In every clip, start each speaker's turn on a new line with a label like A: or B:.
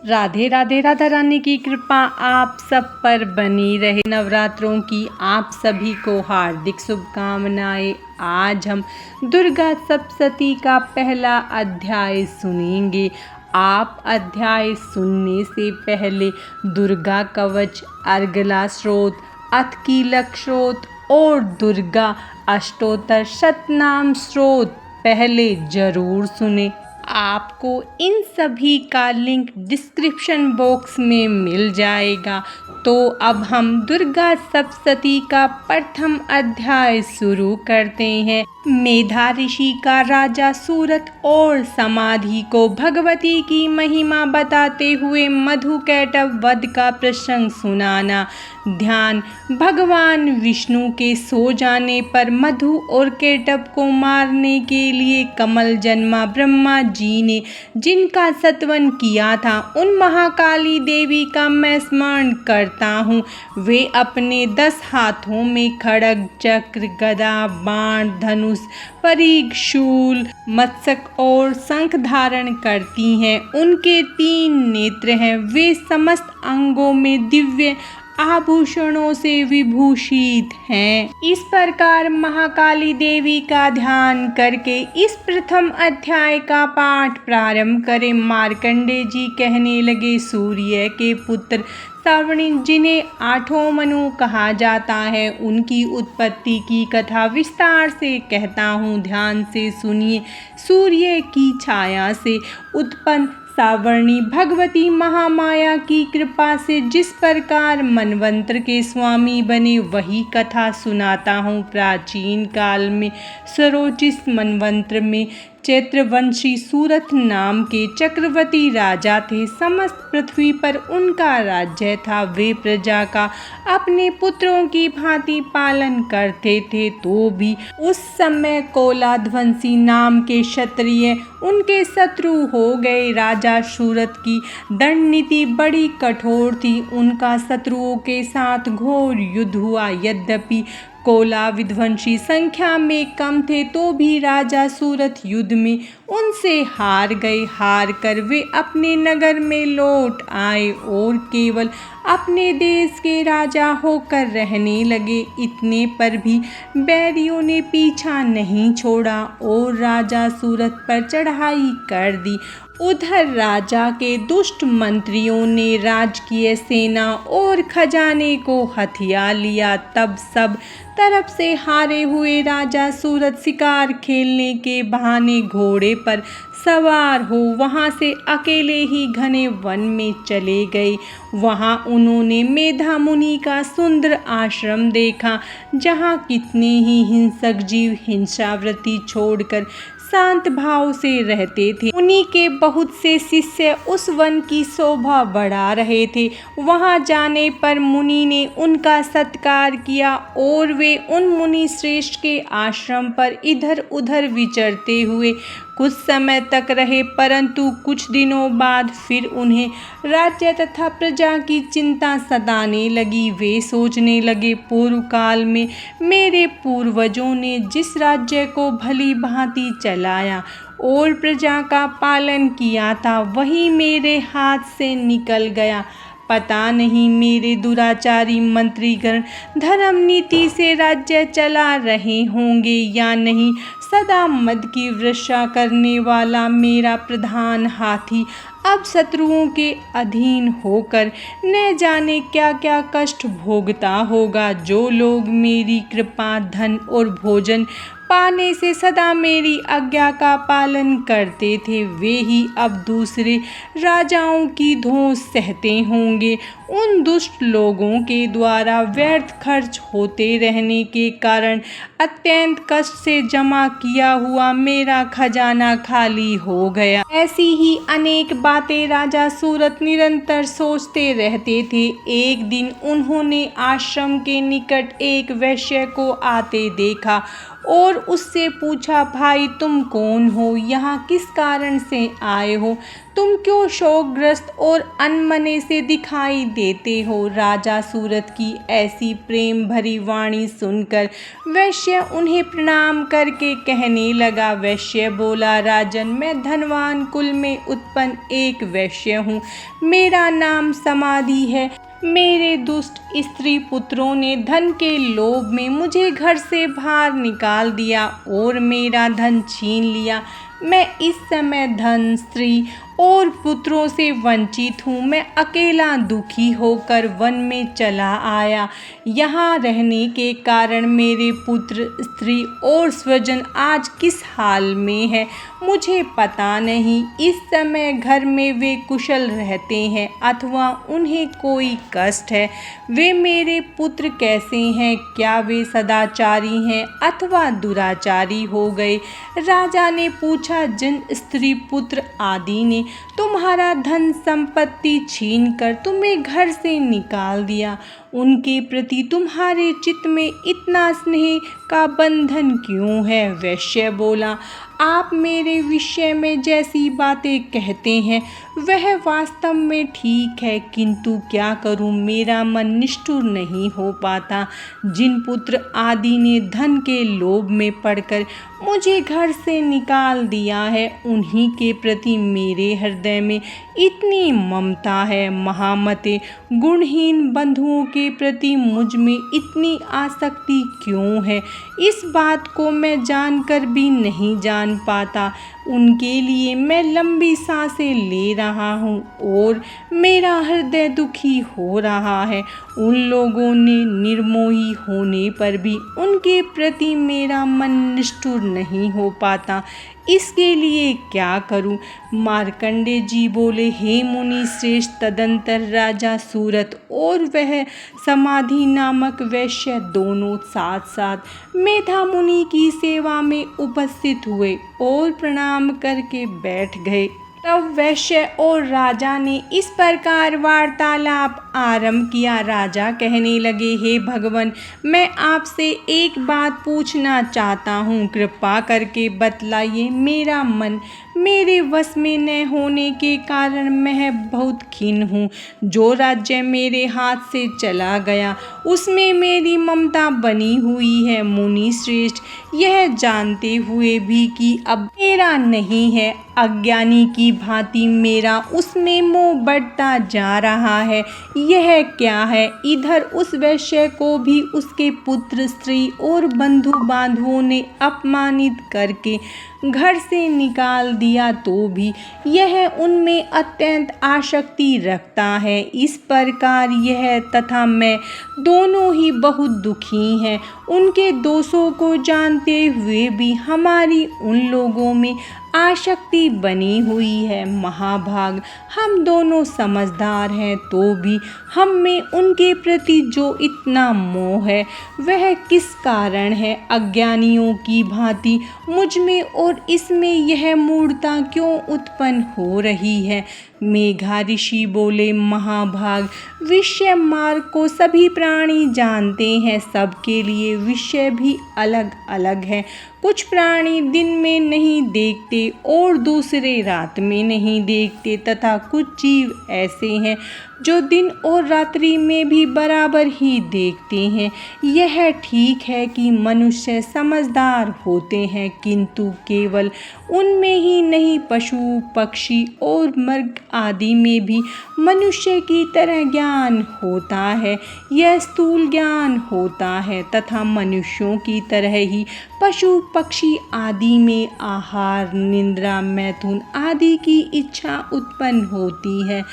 A: राधे राधे। राधा रानी की कृपा आप सब पर बनी रहे। नवरात्रों की आप सभी को हार्दिक शुभकामनाएं। आज हम दुर्गा सप्तशती का पहला अध्याय सुनेंगे। आप अध्याय सुनने से पहले दुर्गा कवच, अर्गला स्रोत, अथकीलक स्रोत और दुर्गा अष्टोत्तर शतनाम स्रोत पहले जरूर सुने। आपको इन सभी का लिंक डिस्क्रिप्शन बॉक्स में मिल जाएगा। तो अब हम दुर्गा सप्तशती का प्रथम अध्याय शुरू करते हैं। मेधा ऋषि का राजा सूरत और समाधि को भगवती की महिमा बताते हुए मधु कैटभ वध का प्रसंग सुनाना। ध्यान। भगवान विष्णु के सो जाने पर मधु और कैटभ को मारने के लिए कमल जन्मा ब्रह्मा जी ने जिनका सत्वन किया था, उन महाकाली देवी का मैं स्मरण करता हूँ। वे अपने 10 हाथों में खड्ग, चक्र, गदा, बाण, धनुष, परीघ, शूल, मस्तक और शंख धारण करती हैं। उनके 3 नेत्र हैं। वे समस्त अंगों में दिव्य आभूषणों से विभूषित हैं। इस प्रकार महाकाली देवी का ध्यान करके इस प्रथम अध्याय का पाठ प्रारंभ करें। मार्कंडेय जी कहने लगे, सूर्य के पुत्र श्रवण, जिन्हें 8 मनु कहा जाता है, उनकी उत्पत्ति की कथा विस्तार से कहता हूँ, ध्यान से सुनिए। सूर्य की छाया से उत्पन्न सावर्णी भगवती महामाया की कृपा से जिस प्रकार मनवंतर के स्वामी बने, वही कथा सुनाता हूँ। प्राचीन काल में स्वरोचिष मनवंतर में चैत्रवंशी सूरत नाम के चक्रवर्ती राजा थे। समस्त पृथ्वी पर उनका राज्य था। वे प्रजा का अपने पुत्रों की भांति पालन करते थे। तो भी उस समय कोलाध्वंसी नाम के क्षत्रिय उनके शत्रु हो गए। राजा सूरत की दंड नीति बड़ी कठोर थी। उनका शत्रुओं के साथ घोर युद्ध हुआ। यद्यपि कोला विध्वंसी संख्या में कम थे, तो भी राजा सूरत युद्ध में उनसे हार गए। हार कर वे अपने नगर में लौट आए और केवल अपने देश के राजा होकर रहने लगे। इतने पर भी बैरियों ने पीछा नहीं छोड़ा और राजा सूरत पर चढ़ाई कर दी। उधर राजा के दुष्ट मंत्रियों ने राजकीय सेना और खजाने को हथिया लिया। तब सब तरफ से हारे हुए राजा सूरत शिकार खेलने के बहाने घोड़े पर सवार हो वहां से अकेले ही घने वन में चले गए। वहां उन्होंने मेधा मुनि का सुंदर आश्रम देखा, जहां कितने ही हिंसक जीव हिंसावृत्ति छोड़कर शांत भाव से रहते थे। उन्हीं के बहुत से शिष्य उस वन की शोभा बढ़ा रहे थे। वहां जाने पर मुनि ने उनका सत्कार किया और वे उन मुनि श्रेष्ठ के आश्रम पर इधर उधर विचरते हुए कुछ समय तक रहे, परंतु कुछ दिनों बाद फिर उन्हें राज्य तथा प्रजा की चिंता सताने लगी। वे सोचने लगे, पूर्व काल में मेरे पूर्वजों ने जिस राज्य को भली भांति चलाया और प्रजा का पालन किया था, वही मेरे हाथ से निकल गया। पता नहीं मेरे दुराचारी मंत्रीगण धर्म नीति से राज्य चला रहे होंगे या नहीं। सदा मद की वर्षा करने वाला मेरा प्रधान हाथी अब शत्रुओं के अधीन होकर न जाने क्या क्या कष्ट भोगता होगा। जो लोग मेरी कृपा, धन और भोजन पाने से सदा मेरी आज्ञा का पालन करते थे, वे ही अब दूसरे राजाओं की धौंस सहते होंगे। उन दुष्ट लोगों के द्वारा व्यर्थ खर्च होते रहने के कारण अत्यंत कष्ट से जमा किया हुआ मेरा खजाना खाली हो गया। ऐसी ही अनेक बातें राजा सूरत निरंतर सोचते रहते थे। एक दिन उन्होंने आश्रम के निकट एक वैश्य को आते देखा और उससे पूछा, भाई तुम कौन हो, यहाँ किस कारण से आए हो, तुम क्यों शोकग्रस्त और अनमने से दिखाई देते हो। राजा सूरत की ऐसी प्रेम भरी वाणी सुनकर वैश्य उन्हें प्रणाम करके कहने लगा। वैश्य बोला, राजन मैं धनवान कुल में उत्पन्न एक वैश्य हूँ, मेरा नाम समाधि है। मेरे दुष्ट स्त्री पुत्रों ने धन के लोभ में मुझे घर से बाहर निकाल दिया और मेरा धन छीन लिया। मैं इस समय धन, स्त्री और पुत्रों से वंचित हूँ। मैं अकेला दुखी होकर वन में चला आया। यहाँ रहने के कारण मेरे पुत्र, स्त्री और स्वजन आज किस हाल में है मुझे पता नहीं। इस समय घर में वे कुशल रहते हैं अथवा उन्हें कोई कष्ट है। वे मेरे पुत्र कैसे हैं, क्या वे सदाचारी हैं अथवा दुराचारी हो गए। राजा ने पूछा, जिन स्त्री पुत्र आदि ने तुम्हारा धन संपत्ति छीन कर तुम्हें घर से निकाल दिया, उनके प्रति तुम्हारे चित्त में इतना स्नेह का बंधन क्यों है। वैश्य बोला, आप मेरे विषय में जैसी बातें कहते हैं वह वास्तव में ठीक है, किंतु क्या करूं, मेरा मन निष्ठुर नहीं हो पाता। जिन पुत्र आदि ने धन के लोभ में पड़कर मुझे घर से निकाल दिया है, उन्हीं के प्रति मेरे हृदय में इतनी ममता है। महामते, गुणहीन बंधुओं के प्रति मुझ में इतनी आसक्ति क्यों है, इस बात को मैं जानकर भी नहीं जान पाता। उनके लिए मैं लंबी सांसें ले रहा हूँ और मेरा हृदय दुखी हो रहा है। उन लोगों ने निर्मोही होने पर भी उनके प्रति मेरा मन निष्ठुर नहीं हो पाता, इसके लिए क्या करूं। मार्कंडे जी बोले, हे मुनि श्रेष्ठ, तदंतर राजा सूरत और वह समाधि नामक वैश्य दोनों साथ साथ मेधा मुनि की सेवा में उपस्थित हुए और प्रणाम करके बैठ गए। तब वैश्य और राजा ने इस प्रकार वार्तालाप आरंभ किया। राजा कहने लगे, हे भगवान, मैं आपसे एक बात पूछना चाहता हूँ, कृपा करके बतलाइए। मेरा मन मेरे वश में न होने के कारण मैं बहुत खिन्न हूँ। जो राज्य मेरे हाथ से चला गया उसमें मेरी ममता बनी हुई है। मुनि श्रेष्ठ, यह जानते हुए भी कि अब मेरा नहीं है, अज्ञानी की भांति मेरा उसमें मोह बढ़ता जा रहा है। यह क्या है। इधर उस वैश्य को भी उसके पुत्र, स्त्री और बंधु बांधवों ने अपमानित करके घर से निकाल दिया, तो भी यह उनमें अत्यंत आसक्ति रखता है। इस प्रकार यह तथा मैं दोनों ही बहुत दुखी हैं। उनके दोषों को जानते हुए भी हमारी उन लोगों में आसक्ति बनी हुई है। महाभाग, हम दोनों समझदार हैं तो भी हम में उनके प्रति जो इतना मोह है वह किस कारण है। अज्ञानियों की भांति मुझ में और इसमें यह मूढ़ता क्यों उत्पन्न हो रही है। मेघा ऋषि बोले, महाभाग, विषय मार्ग को सभी प्राणी जानते हैं, सबके लिए विषय भी अलग अलग है। कुछ प्राणी दिन में नहीं देखते और दूसरे रात में नहीं देखते, तथा कुछ जीव ऐसे हैं जो दिन और रात्रि में भी बराबर ही देखते हैं। यह ठीक है कि मनुष्य समझदार होते हैं, किंतु केवल उनमें ही नहीं, पशु, पक्षी और मृग आदि में भी मनुष्य की तरह ज्ञान होता है। यह स्थूल ज्ञान होता है तथा मनुष्यों की तरह ही पशु पक्षी आदि में आहार, निद्रा, मैथुन आदि की इच्छा उत्पन्न होती है।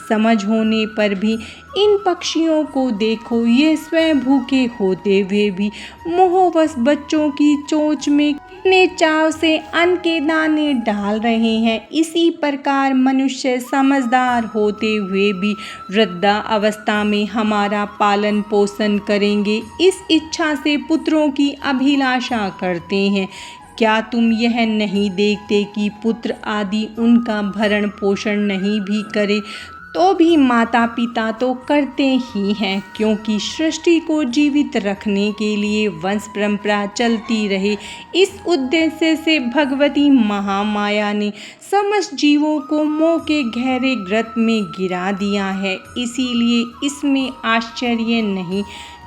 A: समझ होने पर भी इन पक्षियों को देखो, ये स्वयं भूखे होते हुए भी मोहवश बच्चों की चोंच में कितने चाव से अन्न के दाने डाल रहे हैं। इसी प्रकार मनुष्य समझदार होते हुए भी वृद्धा अवस्था में हमारा पालन पोषण करेंगे, इस इच्छा से पुत्रों की अभिलाषा करते हैं। क्या तुम यह नहीं देखते कि पुत्र आदि उनका भरण पोषण नहीं भी करे तो भी माता पिता तो करते ही हैं, क्योंकि सृष्टि को जीवित रखने के लिए वंश परंपरा चलती रहे। इस उद्देश्य से भगवती महामाया ने समस्त जीवों को मोह के गहरे गर्त में गिरा दिया है। इसीलिए इसमें आश्चर्य नहीं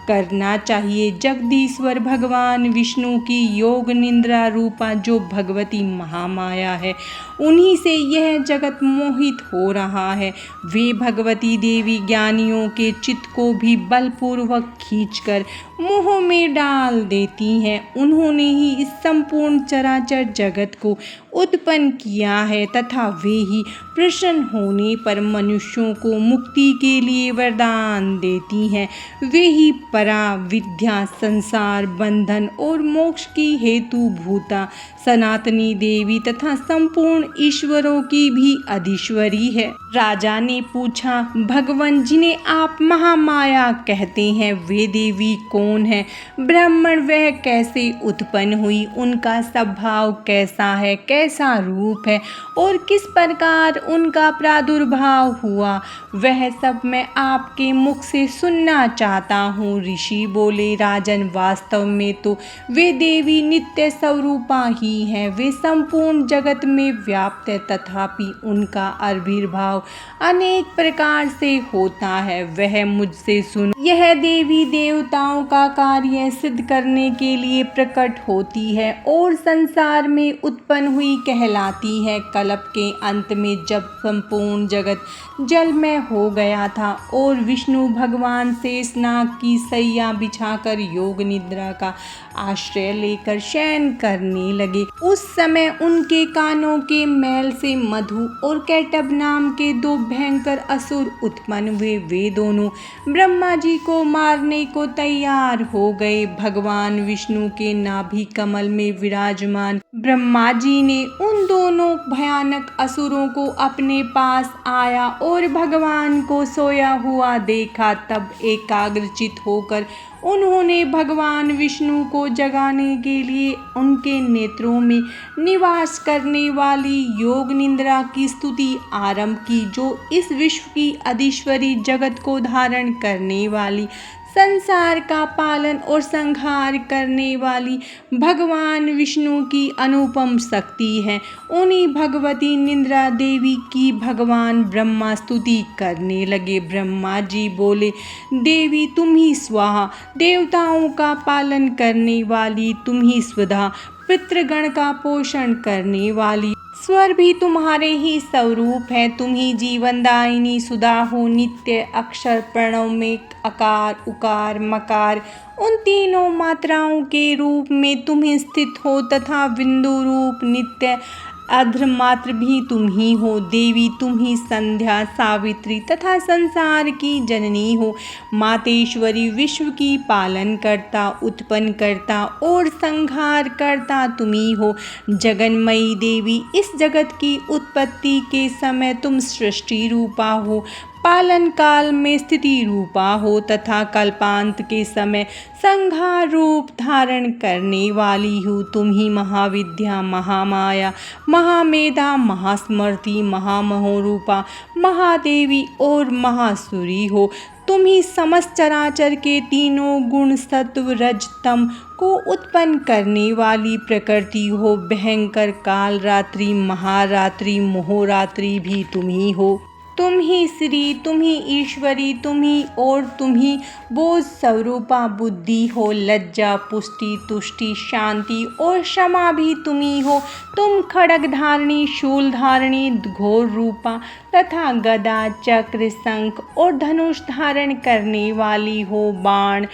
A: करना चाहिए। जगदीश्वर भगवान विष्णु की योग निद्रा रूपा जो भगवती महामाया है, उन्हीं से यह जगत मोहित हो रहा है। वे भगवती देवी ज्ञानियों के चित्त को भी बलपूर्वक खींचकर मोह में डाल देती हैं। उन्होंने ही इस संपूर्ण चराचर जगत को उत्पन्न किया है तथा वे ही प्रसन्न होने पर मनुष्यों को मुक्ति के लिए वरदान देती हैं। वे ही परा विद्या, संसार बंधन और मोक्ष की हेतु भूता सनातनी देवी तथा संपूर्ण ईश्वरों की भी अधीश्वरी है। राजा ने पूछा, भगवान जिन्हें आप महामाया कहते हैं, वे देवी कौन है? ब्राह्मण वह कैसे उत्पन्न हुई? उनका स्वभाव कैसा है, कैसा रूप है और किस प्रकार उनका प्रादुर्भाव हुआ, वह सब मैं आपके मुख से सुनना चाहता हूँ। ऋषि बोले, राजन वास्तव में तो वे देवी नित्य स्वरूपा ही हैं। वे संपूर्ण जगत में व्याप्त है, तथापि उनका आविर्भाव अनेक प्रकार से होता है। वह मुझसे सुनो। यह देवी देवताओं का कार्य सिद्ध करने के लिए प्रकट होती है और संसार में उत्पन्न हुई कहलाती है। कल्प के अंत में जब संपूर्ण जगत जलमय हो गया था और विष्णु भगवान शेषनाग की सैया बिछाकर योग निद्रा का आश्रय लेकर शयन करने लगे, उस समय उनके कानों के मैल से मधु और कैटभ नाम के दो भयंकर असुर उत्पन्न हुए। वे दोनों ब्रह्मा जी को मारने को तैयार हो गए। भगवान विष्णु के नाभि कमल में विराजमान ब्रह्मा जी ने उन दोनों भयानक असुरों को अपने पास आया और भगवान को सोया हुआ देखा। तब एकाग्रचित होकर उन्होंने भगवान विष्णु को जगाने के लिए उनके नेत्रों में निवास करने वाली योग निद्रा की स्तुति आरंभ की, जो इस विश्व की अधीश्वरी, जगत को धारण करने वाली, संसार का पालन और संहार करने वाली भगवान विष्णु की अनुपम शक्ति है। उन्हीं भगवती निद्रा देवी की भगवान ब्रह्मा स्तुति करने लगे। ब्रह्मा जी बोले, देवी तुम ही स्वाहा, देवताओं का पालन करने वाली तुम ही स्वधा, पितृगण का पोषण करने वाली, स्वर भी तुम्हारे ही स्वरूप है। तुम ही जीवनदायिनी सुधा हो, नित्य अक्षर प्रणव में अकार उकार मकार उन तीनों मात्राओं के रूप में तुम ही स्थित हो तथा बिंदु रूप नित्य अध्र मात्र भी तुम ही हो। देवी तुम ही संध्या, सावित्री तथा संसार की जननी हो। मातेश्वरी, विश्व की पालन करता, उत्पन्न करता और संहार करता तुम ही हो। जगन्मयी देवी, इस जगत की उत्पत्ति के समय तुम सृष्टि रूपा हो, पालन काल में स्थिति रूपा हो तथा कल्पांत के समय संहार रूप धारण करने वाली हो। तुम ही महाविद्या, महामाया, महामेधा, महास्मृति, महामहोरूपा, महादेवी और महासुरी हो। तुम ही समस्त चराचर के तीनों गुण सत्व रज तम को उत्पन्न करने वाली प्रकृति हो। भयंकर काल रात्रि, महारात्रि, मोहरात्रि भी तुम ही हो। तुम ही श्री, तुम ही ईश्वरी, तुम ही और तुम ही बोध स्वरूपा बुद्धि हो। लज्जा, पुष्टि, तुष्टि, शांति और क्षमा भी तुम ही हो। तुम खड्ग धारणी, शूल धारणी, घोर रूपा तथा गदा, चक्र, शंख और धनुष धारण करने वाली हो। बाण,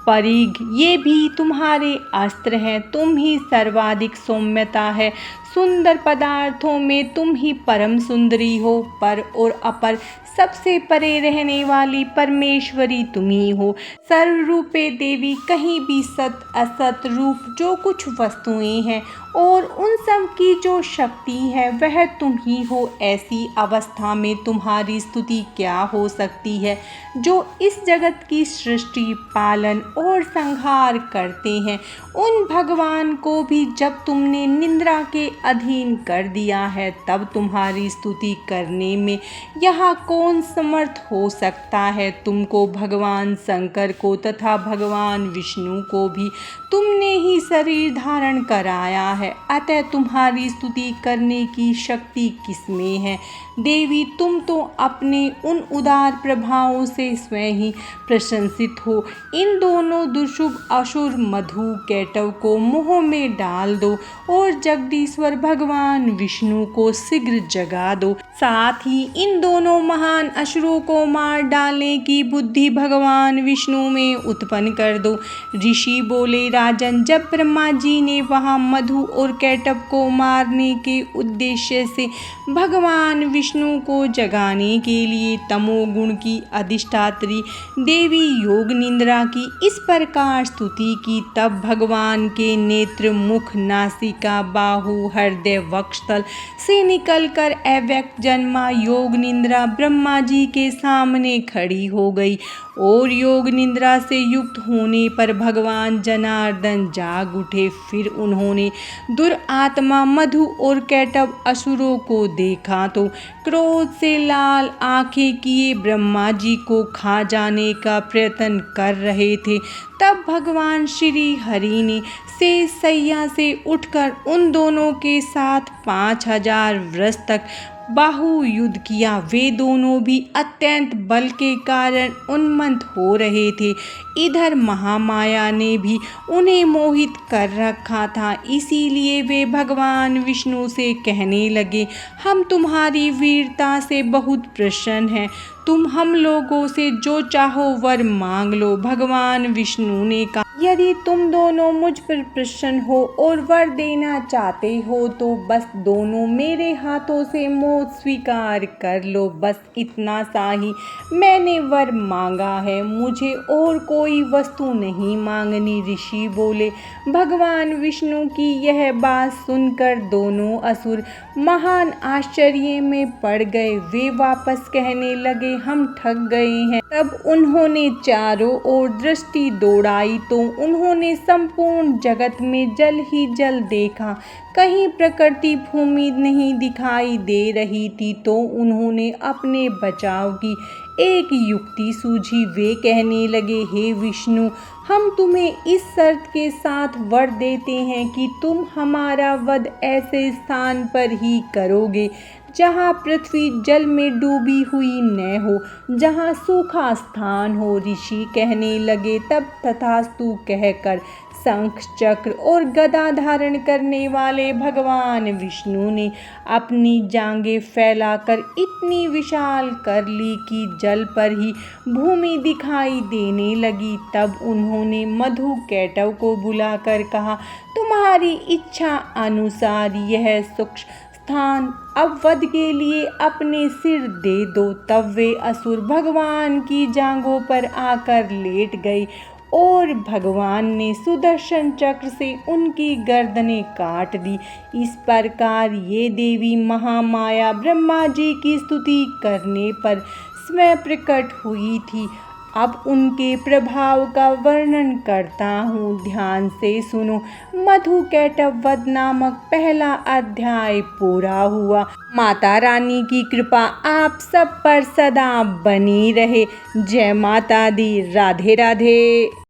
A: परिघ ये भी तुम्हारे अस्त्र हैं। तुम ही सर्वाधिक सौम्यता है। सुंदर पदार्थों में तुम ही परम सुंदरी हो। पर और अपर सबसे परे रहने वाली परमेश्वरी तुम ही हो। सर्वरूपे देवी, कहीं भी सत असत रूप जो कुछ वस्तुएं हैं और उन सब की जो शक्ति है वह तुम ही हो। ऐसी अवस्था में तुम्हारी स्तुति क्या हो सकती है, जो इस जगत की सृष्टि, पालन और संहार करते हैं। उन भगवान को भी जब तुमने निद्रा के अधीन कर दिया है, तब तुम्हारी स्तुति करने में यहाँ कौन समर्थ हो सकता है। तुमको, भगवान शंकर को तथा भगवान विष्णु को भी तुमने ही शरीर धारण कराया है, अतः तुम्हारी स्तुति करने की शक्ति किसमें है। देवी, तुम तो अपने उन उदार प्रभावों से स्वयं ही प्रशंसित हो। इन दोनों दुष्ट असुर मधु कैटव को मोह में डाल दो और जगदीश्वर भगवान विष्णु को शीघ्र जगा दो। साथ ही इन दोनों महान असुरों को मार डालने की बुद्धि भगवान विष्णु में उत्पन्न कर दो। ऋषि बोले, राजन, जब ब्रह्मा जी ने वहाँ मधु और कैटव को मारने के उद्देश्य से भगवान विष्णु को जगाने के लिए तमोगुण की अधिष्ठात्री देवी योग निद्रा की इस प्रकार स्तुति की, तब भगवान के नेत्र, मुख, नासिका, बाहु, हृदय, वक्षस्थल से निकलकर अव्यक्त जन्मा योग निद्रा ब्रह्मा जी के सामने खड़ी हो गई और योग निद्रा से युक्त होने पर भगवान जनार्दन जाग उठे। फिर उन्होंने दुरात्मा मधु और कैटव असुरों को देखा तो क्रोध से लाल आंखें किए ब्रह्मा जी को खा जाने का प्रयत्न कर रहे थे। तब भगवान श्री हरि ने शेष शैया से उठकर उन दोनों के साथ 5000 वर्ष तक बाहु युद्ध किया। वे दोनों भी अत्यंत बल के कारण उन्मत्त हो रहे थे। इधर महामाया ने भी उन्हें मोहित कर रखा था, इसीलिए वे भगवान विष्णु से कहने लगे, हम तुम्हारी वीरता से बहुत प्रसन्न हैं, तुम हम लोगों से जो चाहो वर मांग लो। भगवान विष्णु ने कहा, यदि तुम दोनों मुझ पर प्रसन्न हो और वर देना चाहते हो तो बस दोनों मेरे हाथों से मौत स्वीकार कर लो। बस इतना सा ही मैंने वर मांगा है, मुझे और कोई वस्तु नहीं मांगनी। ऋषि बोले, भगवान विष्णु की यह बात सुनकर दोनों असुर महान आश्चर्य में पड़ गए। वे वापस कहने लगे, हम ठग गए हैं। तब उन्होंने चारों ओर दृष्टि दौड़ाई तो उन्होंने संपूर्ण जगत में जल ही जल देखा, कहीं प्रकृति भूमि नहीं दिखाई दे रही थी। तो उन्होंने अपने बचाव की एक युक्ति सूझी। वे कहने लगे, हे विष्णु, हम तुम्हें इस शर्त के साथ वर देते हैं कि तुम हमारा वध ऐसे स्थान पर ही करोगे जहाँ पृथ्वी जल में डूबी हुई न हो, जहाँ सूखा स्थान हो। ऋषि कहने लगे, तब तथास्तु कहकर शंख, चक्र और गदा धारण करने वाले भगवान विष्णु ने अपनी जांघें फैलाकर इतनी विशाल कर ली कि जल पर ही भूमि दिखाई देने लगी। तब उन्होंने मधु कैटव को बुलाकर कहा, तुम्हारी इच्छा अनुसार यह सूक्ष्म स्थान अब वध के लिए अपने सिर दे दो। तब वे असुर भगवान की जांघों पर आकर लेट गए और भगवान ने सुदर्शन चक्र से उनकी गर्दनें काट दी। इस प्रकार ये देवी महामाया ब्रह्मा जी की स्तुति करने पर स्वयं प्रकट हुई थी। अब उनके प्रभाव का वर्णन करता हूँ, ध्यान से सुनो। मधु कैटव वध नामक पहला अध्याय पूरा हुआ। माता रानी की कृपा आप सब पर सदा बनी रहे। जय माता दी। राधे राधे।